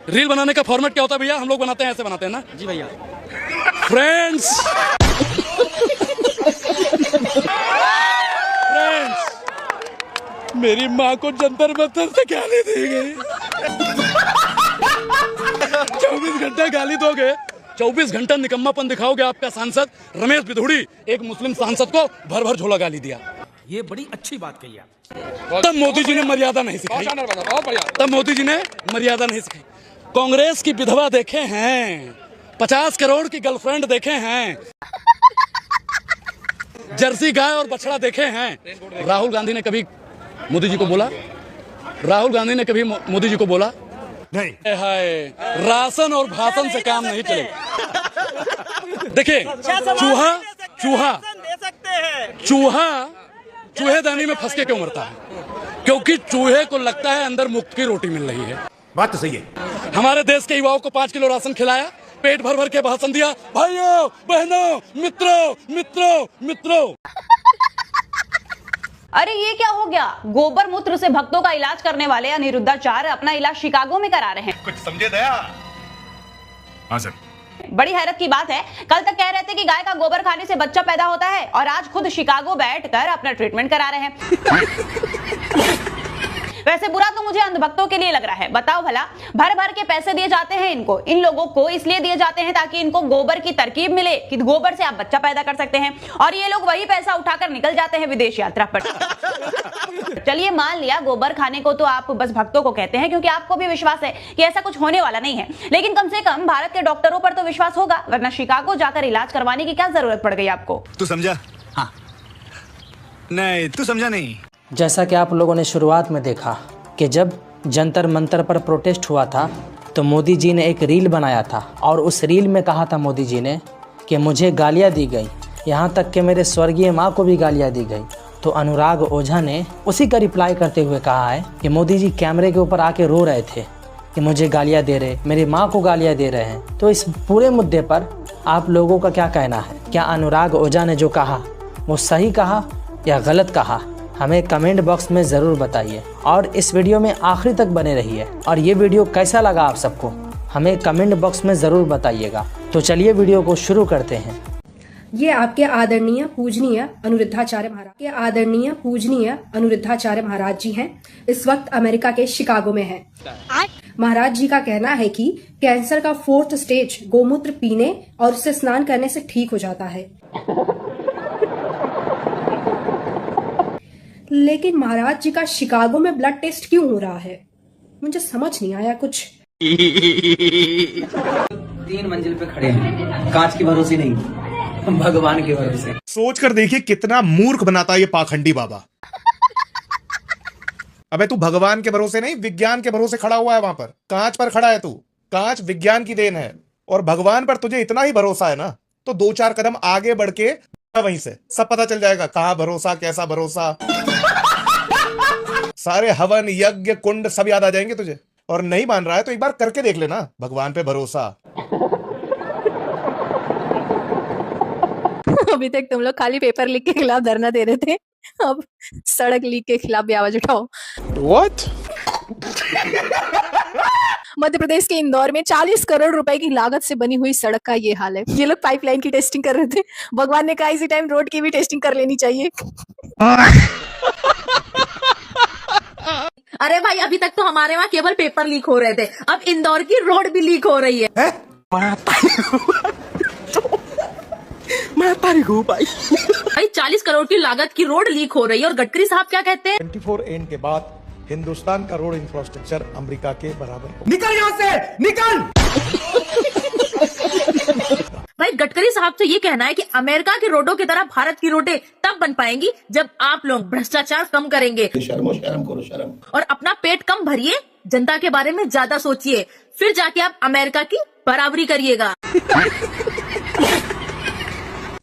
Reel बनाने का format क्या होता है भैया? हम लोग बनाते हैं, ऐसे बनाते हैं ना जी भैया। फ्रेंड्स, मेरी माँ को जंतर मंतर से गाली दी गई। 24 घंटा गाली दोगे, 24 घंटा निकम्मापन दिखाओगे। आपका सांसद रमेश बिधूड़ी एक मुस्लिम सांसद को भर भर झोला गाली दिया। ये बड़ी अच्छी बात कही आप। तब मोदी जी ने मर्यादा नहीं सिखाई। तब मोदी जी ने मर्यादा नहीं सिखाई। कांग्रेस की विधवा देखे हैं, 50 करोड़ की गर्लफ्रेंड देखे हैं, जर्सी गाय और बछड़ा देखे हैं। राहुल गांधी ने कभी मोदी जी को बोला? राहुल गांधी ने कभी मोदी जी को बोला? नहीं। हाय, राशन और भाषण से काम नहीं चलेगा। देखिए, चूहेदानी में फंस के क्यों मरता है? क्योंकि चूहे को लगता है अंदर मुफ्त की रोटी मिल रही है। बात तो सही है। हमारे देश के युवाओं को 5 किलो राशन खिलाया, पेट भर भर के भाषण दिया, भाइयों बहनों मित्रों। अरे ये क्या हो गया? गोबर मूत्र से भक्तों का इलाज करने वाले अनिरुद्धाचार्य अपना इलाज शिकागो में करा रहे हैं। कुछ समझे दया? हाँ सर। बड़ी हैरत की बात है, कल तक कह रहे थे कि गाय का गोबर खाने से बच्चा पैदा होता है और आज खुद शिकागो बैठकर अपना ट्रीटमेंट करा रहे हैं। वैसे बुरा तो मुझे अंधभक्तों के लिए लग रहा है। बताओ भला, भर भर के पैसे दिए जाते हैं इनको, इन लोगों को इसलिए दिए जाते हैं ताकि इनको गोबर की तरकीब मिले कि गोबर से आप बच्चा पैदा कर सकते हैं, और ये लोग वही पैसा उठाकर निकल जाते हैं विदेश यात्रा पर। चलिए मान लिया गोबर खाने को तो आप बस भक्तों को कहते हैं क्योंकि आपको भी विश्वास है कि ऐसा कुछ होने वाला नहीं है, लेकिन कम से कम भारत के डॉक्टरों पर तो विश्वास होगा, वरना शिकागो जाकर इलाज करवाने की क्या जरूरत पड़ गई आपको? तू समझा? हाँ। नहीं, तू समझा नहीं। जैसा कि आप लोगों ने शुरुआत में देखा कि जब जंतर मंतर पर प्रोटेस्ट हुआ था तो मोदी जी ने एक रील बनाया था और उस रील में कहा था मोदी जी ने कि मुझे गालियां दी गई, यहाँ तक कि मेरे स्वर्गीय माँ को भी गालियां दी गई। तो अनुराग ओझा ने उसी का रिप्लाई करते हुए कहा है कि मोदी जी कैमरे के ऊपर आके रो रहे थे कि मुझे गालियाँ दे रहे, मेरी माँ को गालियाँ दे रहे हैं। तो इस पूरे मुद्दे पर आप लोगों का क्या कहना है? क्या अनुराग ओझा ने जो कहा वो सही कहा या गलत कहा? हमें कमेंट बॉक्स में ज़रूर बताइए और इस वीडियो में आखिरी तक बने रहिए। और ये वीडियो कैसा लगा आप सबको हमें कमेंट बॉक्स में ज़रूर बताइएगा। तो चलिए वीडियो को शुरू करते हैं। ये आपके आदरणीय पूजनीय अनिरुद्धाचार्य महाराज जी हैं। इस वक्त अमेरिका के शिकागो में हैं। महाराज जी का कहना है कि कैंसर का 4th स्टेज गोमूत्र पीने और उससे स्नान करने से ठीक हो जाता है। लेकिन महाराज जी का शिकागो में ब्लड टेस्ट क्यों हो रहा है? मुझे समझ नहीं आया कुछ। 3 मंजिल पे खड़े हैं, कांच के भरोसे नहीं, भगवान के भरोसे। सोच कर देखिए कितना मूर्ख बनाता है ये पाखंडी बाबा। अबे तू भगवान के भरोसे नहीं, विज्ञान के भरोसे खड़ा हुआ है। वहां पर कांच पर खड़ा है तू। कांच विज्ञान की देन है और भगवान पर तुझे इतना ही भरोसा है ना, तो 2-4 कदम आगे बढ़ के वहीं से सब पता चल जाएगा कहाँ भरोसा, कैसा भरोसा। सारे हवन यज्ञ कुंड सब याद आ जाएंगे तुझे। और नहीं मान रहा है तो एक बार करके देख लेना भगवान पे भरोसा। अभी तक तुम लोग खाली पेपर लीक के खिलाफ धरना दे रहे थे, अब सड़क लीक के खिलाफ भी आवाज उठाओ। What? मध्य प्रदेश के इंदौर में 40 करोड़ रुपए की लागत से बनी हुई सड़क का ये हाल है। ये लोग पाइपलाइन की टेस्टिंग कर रहे थे, भगवान ने कहा इसी टाइम रोड की भी टेस्टिंग कर लेनी चाहिए। अरे भाई, अभी तक तो हमारे वहाँ केवल पेपर लीक हो रहे थे, अब इंदौर की रोड भी लीक हो रही है। भाई 40 करोड़ की लागत की रोड लीक हो रही है और गडकरी साहब क्या कहते हैं? 24N के बाद हिंदुस्तान का रोड इंफ्रास्ट्रक्चर अमेरिका के बराबर। निकल यहाँ से, निकल। भाई गडकरी साहब से ये कहना है कि अमेरिका की रोडों की तरह भारत की रोडें तब बन पाएंगी जब आप लोग भ्रष्टाचार कम करेंगे। शर्म करो शर्म। और अपना पेट कम भरिए, जनता के बारे में ज्यादा सोचिए, फिर जाके आप अमेरिका की बराबरी करिएगा।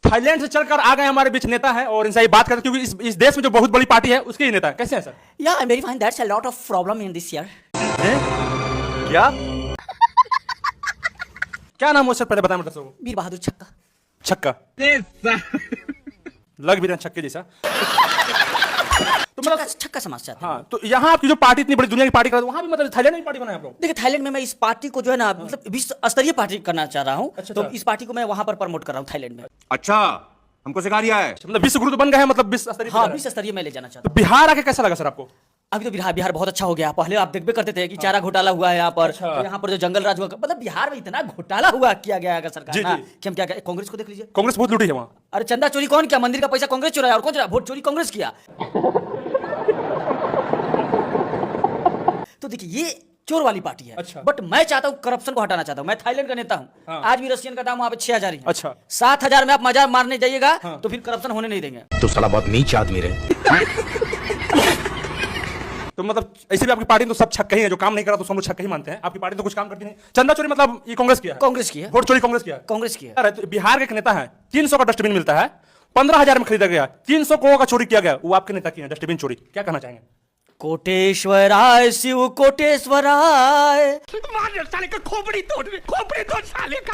थाईलैंड से चलकर आ गए हमारे बीच नेता है और इनसे बात करते क्योंकि इस देश में जो बहुत बड़ी पार्टी है उसके ही नेता है। कैसे हैं sir? Yeah, I'm very fine. That's a lot of problem in this year. क्या क्या नाम हो सर? पहले बताएं मतलब सबको। वीर बहादुर छक्का। छक्का लग भी रहा छक्के जैसा। तो मतलब छक्का समाज चाहते हैं। हाँ, तो यहाँ आपकी जो पार्टी इतनी बड़ी दुनिया की पार्टी कर वहाँ भी मतलब थाईलैंड में पार्टी बनाए आप लोग? देखिए थाईलैंड में मैं इस पार्टी को जो है ना मतलब विश्व स्तरीय पार्टी करना चाह रहा हूँ, अच्छा, तो अच्छा। इस पार्टी को मैं वहाँ पर प्रमोट कर रहा हूँ थाईलैंड में। अच्छा, हमको सिखा दिया है। मतलब विश्व गुरु तो बन गए हैं, मतलब विश्व स्तरीय। हाँ विश्व स्तरीय मैं ले जाना चाहता तो बिहार आके कैसा लगा सर आपको? हूँ। अभी तो बिहार बहुत अच्छा हो गया। पहले आप देखते करते थे कि चारा घोटाला हुआ है यहाँ पर, अच्छा। तो यहाँ पर जो जंगल राज हुआ, मतलब बिहार में इतना घोटाला हुआ किया गया है सरकार जी, ना, जी। कि हम क्या करें। कांग्रेस को देख लीजिए, कांग्रेस बहुत लूटी है वहाँ। अरे चंदा चोरी कौन किया? मंदिर का पैसा कांग्रेस चुराया, और कौन चुराया? वोट चोरी कांग्रेस किया। तो देखिए ये चोर वाली पार्टी है। अच्छा। बट मैं चाहता हूँ करप्शन को हटाना चाहता हूँ। मैं थाईलैंड का नेता हूँ। हाँ। आज भी रशियन का दाम वहाँ पे 6000 ही है। अच्छा। 7000 में आप मजा मारने जाइएगा हाँ। तो फिर करप्शन होने नहीं देंगे। तो साला बहुत नीच आदमी रहे। तो मतलब ऐसे भी आपकी पार्टी तो सब छक्के ही है, जो काम नहीं करा तो सब लोग छक्के ही मानते हैं। आपकी पार्टी तो कुछ काम करती नहीं। चंदा चोरी मतलब ये कांग्रेस किया है? कांग्रेस की है। वोट चोरी कांग्रेस किया है? कांग्रेस की है। अरे तो बिहार के एक नेता है, 300 का डस्टबिन मिलता है, 15,000 में खरीदा गया, 300 करोड़ का चोरी किया गया, वो आपके नेता की है डस्टबिन चोरी। क्या कहना चाहेंगे? कोटेश्वराय शिव कोटेश्वराय। साले का खोपड़ी तोड़ साले का।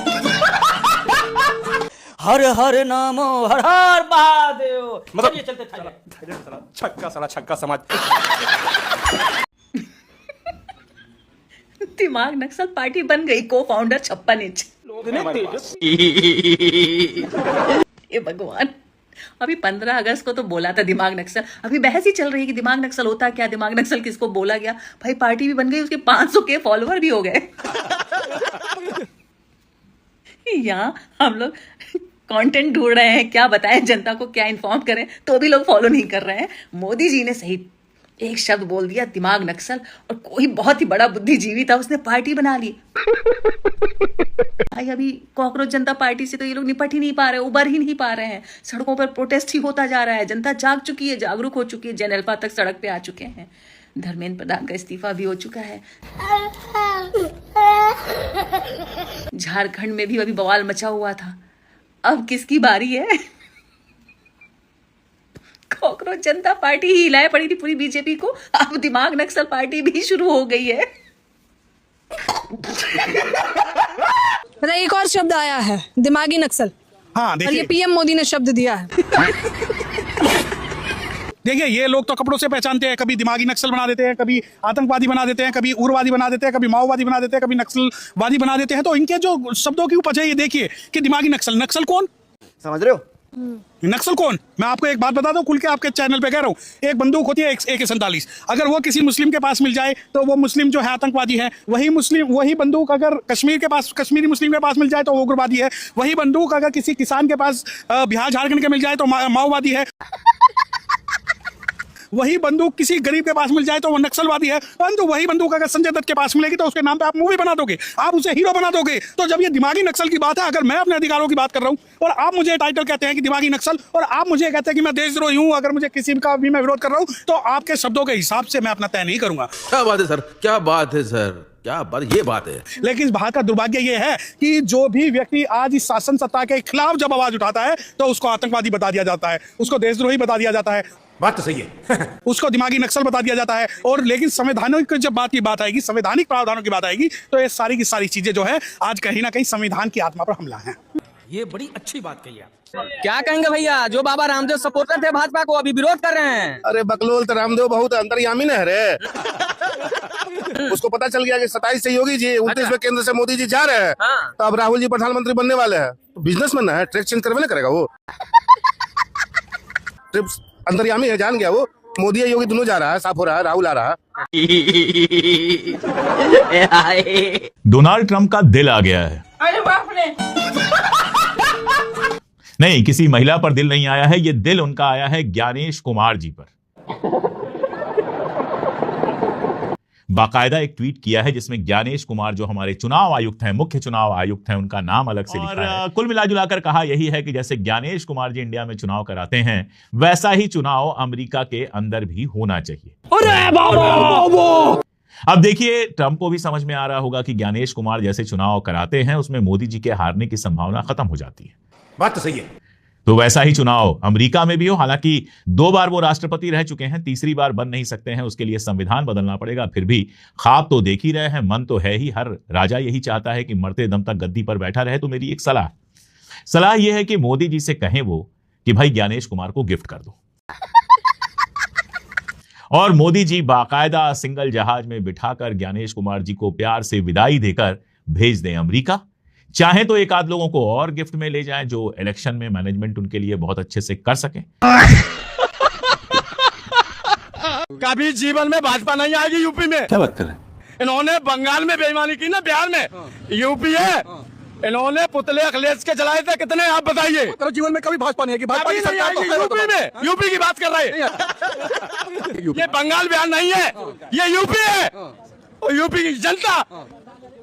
हर हर नामो हर हर महादेव। मतलब- चलिए चलते थाईलैंड। छक्का साला छक्का समाज। दिमाग नक्सल पार्टी बन गई, को फाउंडर 56 इंच। ये भगवान, अभी 15 अगस्त को तो बोला था दिमाग नक्सल, अभी बहस ही चल रही है कि दिमाग नक्सल होता क्या, दिमाग नक्सल किसको बोला गया। भाई पार्टी भी बन गई, उसके 500 के फॉलोवर भी हो गए। यहाँ हम लोग कंटेंट ढूंढ रहे हैं, क्या बताएं जनता को, क्या इन्फॉर्म करें, तो भी लोग फॉलो नहीं कर रहे हैं। मोदी जी ने सही एक शब्द बोल दिया, दिमाग नक्सल, और कोई बहुत ही बड़ा बुद्धिजीवी था, उसने पार्टी बना ली। भाई अभी कॉकरोच जनता पार्टी से तो ये लोग निपट ही नहीं पा रहे, उबर ही नहीं पा रहे हैं। सड़कों पर प्रोटेस्ट ही होता जा रहा है। जनता जाग चुकी है, जागरूक हो चुकी है, जन अल्फा तक सड़क पे आ चुके हैं। धर्मेंद्र प्रधान का इस्तीफा भी हो चुका है। झारखंड में भी अभी बवाल मचा हुआ था। अब किसकी बारी है? कॉकरोच जनता पार्टी ही हिलाए पड़ी थी पूरी बीजेपी को, अब दिमाग नक्सल पार्टी भी शुरू हो गई है। एक और शब्द आया है, दिमागी नक्सल। हाँ और ये देखिए, पीएम मोदी ने शब्द दिया है। देखिए ये लोग तो कपड़ों से पहचानते हैं, कभी दिमागी नक्सल बना देते हैं, कभी आतंकवादी बना देते हैं, कभी उग्रवादी बना देते हैं, कभी माओवादी बना देते हैं, कभी नक्सलवादी बना देते हैं। तो इनके जो शब्दों की उपज है ये देखिए कि दिमागी नक्सल, नक्सल कौन समझ रहे हो? नक्सल कौन? मैं आपको एक बात बता दूं, खुल के आपके चैनल पे कह रहा हूं, एक बंदूक होती है AK-47, अगर वो किसी मुस्लिम के पास मिल जाए तो वो मुस्लिम जो है आतंकवादी है। वही बंदूक अगर कश्मीरी मुस्लिम के पास मिल जाए तो वो उग्रवादी है। वही बंदूक अगर किसी किसान के पास बिहार झारखंड के मिल जाए तो माओवादी है। वही बंदूक किसी गरीब के पास मिल जाए तो वो नक्सलवादी है। परंतु वही बंदूक अगर संजय दत्त के पास मिलेगी तो उसके नाम पे आप मूवी बना दोगे, आप उसे हीरो बना दोगे। तो जब ये दिमागी नक्सल की बात है, अगर मैं अपने अधिकारों की बात कर रहा हूं और आप मुझे टाइटल कहते हैं कि दिमागी नक्सल, और आप मुझे कहते हैं कि मैं देशद्रोही हूं, अगर मुझे किसी का भी मैं विरोध कर रहा हूं, तो आपके शब्दों के हिसाब से मैं अपना तय नहीं करूंगा। क्या बात है सर, क्या बात है सर, क्या बात, ये बात है। लेकिन इस बात का दुर्भाग्य ये है कि जो भी व्यक्ति आज इस शासन सत्ता के खिलाफ जब आवाज उठाता है तो उसको आतंकवादी बता दिया जाता है, उसको देशद्रोही बता दिया जाता है, बात तो सही है। उसको दिमागी नक्सल बता दिया जाता है। और लेकिन संवैधानिक जब बात आएगी, संवैधानिक प्रावधानों की बात आएगी, तो ये सारी की सारी चीजें जो है आज कहीं ना कहीं संविधान की आत्मा पर हमला है। ये बड़ी अच्छी बात कही आप। क्या कहेंगे भैया, जो बाबा रामदेव सपोर्टर थे भाजपा को अभी विरोध कर रहे हैं। अरे बकलोल तो रामदेव बहुत अंतर्यामी न है रे। उसको पता चल गया कि 27 से योगी जी, 29 में केंद्र से मोदी जी जा रहे हैं, तो अब राहुल जी प्रधानमंत्री बनने वाले हैं। बिजनेसमैन है, ट्रैक चेंज करवे ना करेगा वो। ट्रिप्स अंतर्यामी है, जान गया वो। मोदी और योगी दोनों जा रहा है, साफ हो रहा है, राहुल आ रहा है। डोनाल्ड ट्रंप का दिल आ गया है। अरे बाप रे। नहीं, किसी महिला पर दिल नहीं आया है, ये दिल उनका आया है ज्ञानेश कुमार जी पर। बाकायदा एक ट्वीट किया है जिसमें ज्ञानेश कुमार जो हमारे चुनाव आयुक्त हैं, मुख्य चुनाव आयुक्त हैं, उनका नाम अलग से लिखा है। कुल मिलाजुलाकर कहा यही है कि जैसे ज्ञानेश कुमार जी इंडिया में चुनाव कराते हैं, वैसा ही चुनाव अमेरिका के अंदर भी होना चाहिए। अब देखिए, ट्रंप को भी समझ में आ रहा होगा कि ज्ञानेश कुमार जैसे चुनाव कराते हैं उसमें मोदी जी के हारने की संभावना खत्म हो जाती है। बात तो सही है। तो वैसा ही चुनाव अमेरिका में भी हो। हालांकि 2 बार वो राष्ट्रपति रह चुके हैं, तीसरी बार बन नहीं सकते हैं, उसके लिए संविधान बदलना पड़ेगा। फिर भी ख्वाब तो देख ही रहे हैं, मन तो है ही, हर राजा यही चाहता है कि मरते दम तक गद्दी पर बैठा रहे। तो मेरी एक सलाह यह है कि मोदी जी से कहें वो कि भाई ज्ञानेश कुमार को गिफ्ट कर दो। और मोदी जी बाकायदा सिंगल जहाज में बिठाकर ज्ञानेश कुमार जी को प्यार से विदाई देकर भेज दें अमेरिका। चाहे तो एक आध लोगों को और गिफ्ट में ले जाएं जो इलेक्शन में मैनेजमेंट उनके लिए बहुत अच्छे से कर सकें। कभी जीवन में भाजपा नहीं आएगी यूपी में। क्या बात कर रहे हैं? इन्होंने बंगाल में बेईमानी की ना, बिहार में यूपी है। इन्होंने पुतले अखिलेश के जलाए थे कितने, आप बताइए। जीवन में कभी भाजपा नहीं आएगी, भाजपा की सरकार तो यूपी में, यूपी की बात कर रहे हैं। ये बंगाल बिहार नहीं है, ये यूपी है। और यूपी की जनता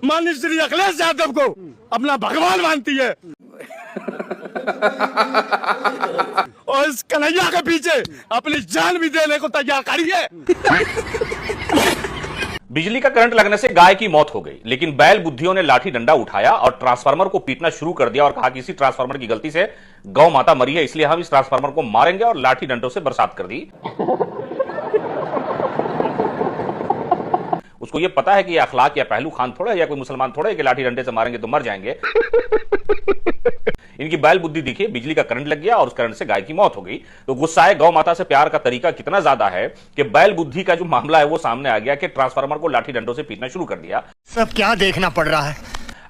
माननीय श्री अखिलेश यादव को अपना भगवान मानती है। और इस कन्हैया के पीछे अपनी जान भी देने को तैयार खड़ी है। बिजली का करंट लगने से गाय की मौत हो गई, लेकिन बैल बुद्धियों ने लाठी डंडा उठाया और ट्रांसफार्मर को पीटना शुरू कर दिया और कहा कि इसी ट्रांसफार्मर की गलती से गौ माता मरी है, इसलिए हम इस ट्रांसफार्मर को मारेंगे, और लाठी डंडों से बरसात कर दी। उसको ये पता है कि ये अखलाक या पहलू खान थोड़ा है या कोई मुसलमान थोड़ा है कि लाठी डंडे से मारेंगे तो मर जाएंगे। इनकी बैल बुद्धि देखिए, बिजली का करंट लग गया और उस करंट से गाय की मौत हो गई। तो गुस्साए गौ माता से प्यार का तरीका कितना ज्यादा है कि बैल बुद्धि का जो मामला है वो सामने आ गया कि ट्रांसफार्मर को लाठी डंडों से पीटना शुरू कर दिया। सब क्या देखना पड़ रहा है।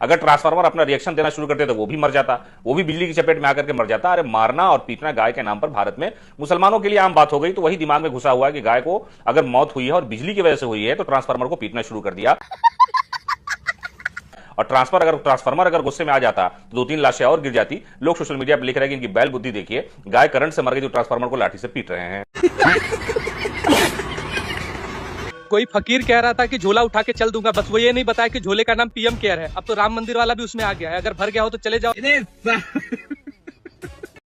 अगर ट्रांसफार्मर अपना रिएक्शन देना शुरू करते तो वो भी मर जाता, वो भी बिजली की चपेट में आकर के मर जाता। अरे मारना और पीटना गाय के नाम पर भारत में मुसलमानों के लिए आम बात हो गई। तो वही दिमाग में घुसा हुआ है कि गाय को अगर मौत हुई है और बिजली की वजह से हुई है तो ट्रांसफार्मर को पीटना शुरू कर दिया। और ट्रांसफार्मर अगर गुस्से में आ जाता तो 2-3 लाशें और गिर जाती। लोग सोशल मीडिया पर लिख रहे हैं कि इनकी बैल बुद्धि देखिए, गाय करंट से मर गई तो ट्रांसफार्मर को लाठी से पीट रहे हैं। कोई फकीर कह रहा था कि झोला उठा के चल दूंगा, बस वो ये नहीं बताया कि झोले का नाम पीएम केयर है। अब तो राम मंदिर वाला भी उसमें आ गया है, अगर भर गया हो तो चले जाओ।